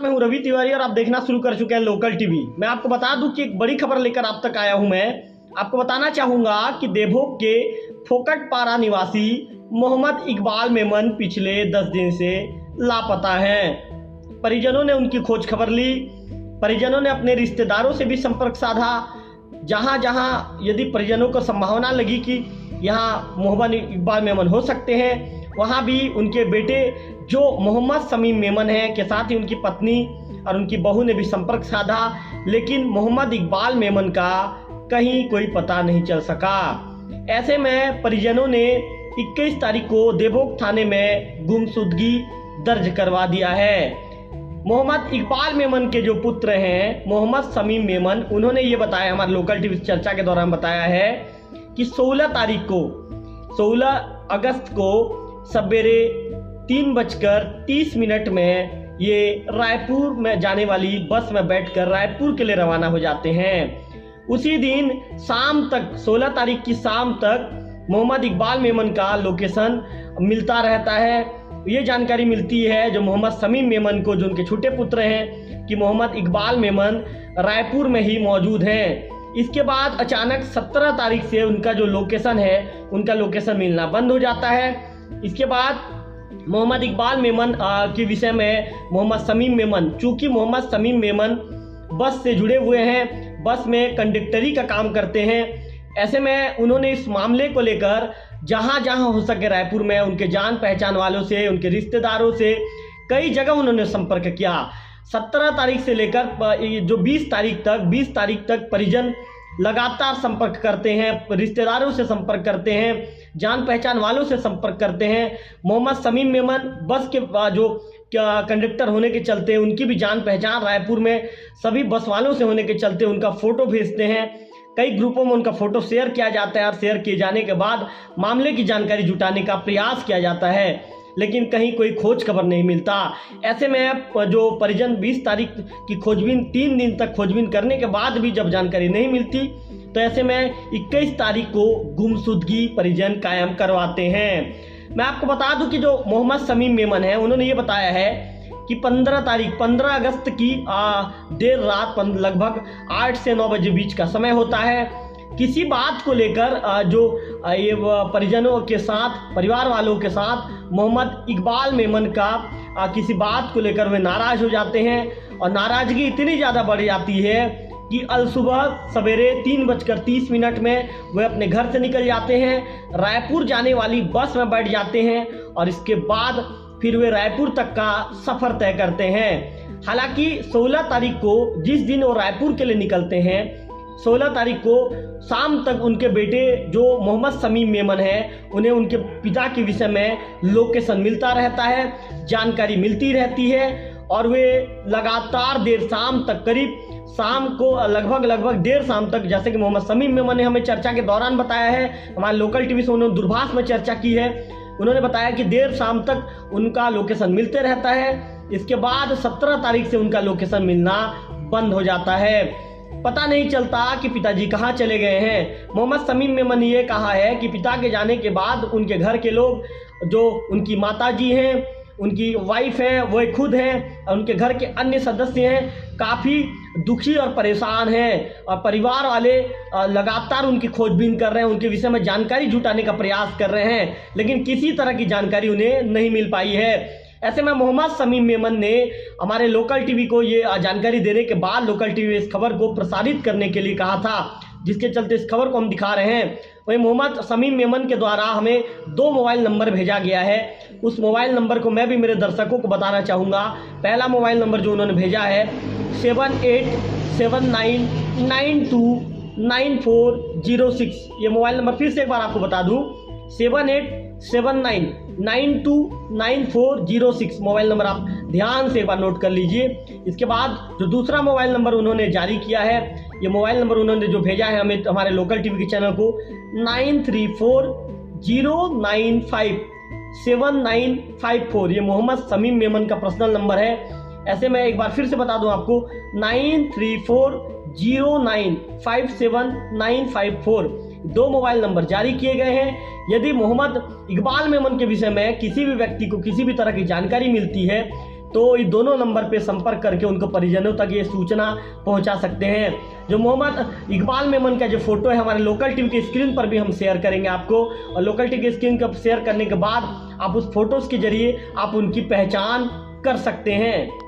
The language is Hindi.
मैं हूं रवि तिवारी और आप देखना शुरू कर चुके हैं लोकल टीवी। मैं आपको बता दूं कि एक बड़ी खबर लेकर आप तक आया हूं। मैं आपको बताना चाहूंगा कि देवभोग के फोकटपारा निवासी मोहम्मद इकबाल मेमन पिछले 10 दिन से लापता हैं। परिजनों ने उनकी खोज खबर ली। परिजनों ने अपने रिश्तेदारों से भी संपर्क साधा। जहां जहां यदि परिजनों को संभावना लगी कि यहाँ मोहम्मद इकबाल मेमन हो सकते हैं, वहाँ भी उनके बेटे जो मोहम्मद समीम मेमन हैं के साथ ही उनकी पत्नी और उनकी बहू ने भी संपर्क साधा, लेकिन मोहम्मद इकबाल मेमन का कहीं कोई पता नहीं चल सका। ऐसे में परिजनों ने 21 तारीख को देवभोग थाने में गुमशुदगी दर्ज करवा दिया है। मोहम्मद इकबाल मेमन के जो पुत्र हैं मोहम्मद समीम मेमन, उन्होंने ये बताया, हमारे लोकल टीवी चर्चा के दौरान बताया है कि 16 अगस्त को सवेरे 3:30 में ये रायपुर में जाने वाली बस में बैठकर रायपुर के लिए रवाना हो जाते हैं। उसी दिन शाम तक 16 तारीख की शाम तक मोहम्मद इकबाल मेमन का लोकेशन मिलता रहता है। ये जानकारी मिलती है जो मोहम्मद समीम मेमन को, जो उनके छोटे पुत्र हैं, कि मोहम्मद इकबाल मेमन रायपुर में ही मौजूद हैं। इसके बाद अचानक 17 तारीख से उनका जो लोकेशन है, उनका लोकेशन मिलना बंद हो जाता है। इसके बाद मोहम्मद इकबाल मेमन के विषय में मोहम्मद समीम मेमन, चूंकि मोहम्मद समीम मेमन बस से जुड़े हुए हैं, बस में कंडक्टरी का काम करते हैं, ऐसे में उन्होंने इस मामले को लेकर जहां जहां हो सके रायपुर में उनके जान पहचान वालों से, उनके रिश्तेदारों से कई जगह उन्होंने संपर्क किया। 17 तारीख से लेकर जो 20 तारीख तक परिजन लगातार संपर्क करते हैं, रिश्तेदारों से संपर्क करते हैं, जान पहचान वालों से संपर्क करते हैं। मोहम्मद समीम मेमन बस के जो कंडक्टर होने के चलते उनकी भी जान पहचान रायपुर में सभी बस वालों से होने के चलते उनका फ़ोटो भेजते हैं। कई ग्रुपों में उनका फ़ोटो शेयर किया जाता है और शेयर किए जाने के बाद मामले की जानकारी जुटाने का प्रयास किया जाता है, लेकिन कहीं कोई खोज खबर नहीं मिलता। ऐसे में जो परिजन 20 तारीख की खोजबीन, 3 दिन तक खोजबीन करने के बाद भी जब जानकारी नहीं मिलती, तो ऐसे में 21 तारीख को गुमशुदगी परिजन कायम करवाते हैं। मैं आपको बता दूं कि जो मोहम्मद समीम मेमन है, उन्होंने ये बताया है कि 15 अगस्त की देर रात लगभग 8 से 9 बजे बीच का समय होता है। किसी बात को लेकर जो ये परिजनों के साथ, परिवार वालों के साथ मोहम्मद इकबाल मेमन का किसी बात को लेकर वे नाराज़ हो जाते हैं और नाराज़गी इतनी ज़्यादा बढ़ जाती है कि सुबह सवेरे 3:30 में वे अपने घर से निकल जाते हैं, रायपुर जाने वाली बस में बैठ जाते हैं और इसके बाद फिर वे रायपुर तक का सफ़र तय करते हैं। हालांकि 16 तारीख को जिस दिन वो रायपुर के लिए निकलते हैं, 16 तारीख को शाम तक उनके बेटे जो मोहम्मद समीम मेमन है, उन्हें उनके पिता के विषय में लोकेशन मिलता रहता है, जानकारी मिलती रहती है और वे लगातार देर शाम तक, करीब शाम को लगभग देर शाम तक, जैसे कि मोहम्मद समीम मेमन ने हमें चर्चा के दौरान बताया है, हमारे लोकल टीवी से उन्होंने दूरभाष में चर्चा की है, उन्होंने बताया कि देर शाम तक उनका लोकेशन मिलते रहता है। इसके बाद 17 तारीख से उनका लोकेशन मिलना बंद हो जाता है। पता नहीं चलता कि पिताजी कहाँ चले गए हैं। मोहम्मद समीम मेमन ने ये कहा है कि पिता के जाने के बाद उनके घर के लोग, जो उनकी माताजी हैं, उनकी वाइफ हैं, वो खुद हैं और उनके घर के अन्य सदस्य हैं, काफ़ी दुखी और परेशान हैं और परिवार वाले लगातार उनकी खोजबीन कर रहे हैं, उनके विषय में जानकारी जुटाने का प्रयास कर रहे हैं, लेकिन किसी तरह की जानकारी उन्हें नहीं मिल पाई है। ऐसे में मोहम्मद समीम मेमन ने हमारे लोकल टीवी को ये जानकारी देने के बाद लोकल टीवी इस खबर को प्रसारित करने के लिए कहा था, जिसके चलते इस खबर को हम दिखा रहे हैं। वहीं मोहम्मद समीम मेमन के द्वारा हमें 2 मोबाइल नंबर भेजा गया है। उस मोबाइल नंबर को मैं भी मेरे दर्शकों को बताना चाहूँगा। पहला मोबाइल नंबर जो उन्होंने भेजा है 7879929406। ये मोबाइल नंबर फिर से एक बार आपको बता दूँ, 7879929406 मोबाइल नंबर आप ध्यान से एक बार नोट कर लीजिए। इसके बाद जो दूसरा मोबाइल नंबर उन्होंने जारी किया है, ये मोबाइल नंबर उन्होंने जो भेजा है हमें, हमारे लोकल टीवी के चैनल को, 9340957954। ये मोहम्मद समीम मेमन का पर्सनल नंबर है। ऐसे में एक बार फिर से बता दूं आपको, 9340957954 2 मोबाइल नंबर जारी किए गए हैं। यदि मोहम्मद इकबाल मेमन के विषय में किसी भी व्यक्ति को किसी भी तरह की जानकारी मिलती है, तो ये दोनों नंबर पे संपर्क करके उनको परिजनों तक ये सूचना पहुंचा सकते हैं। जो मोहम्मद इकबाल मेमन का जो फोटो है हमारे लोकल टीवी की स्क्रीन पर भी हम शेयर करेंगे आपको, और लोकल टीवी की स्क्रीन पर शेयर करने के बाद आप उस फोटोज़ के जरिए आप उनकी पहचान कर सकते हैं।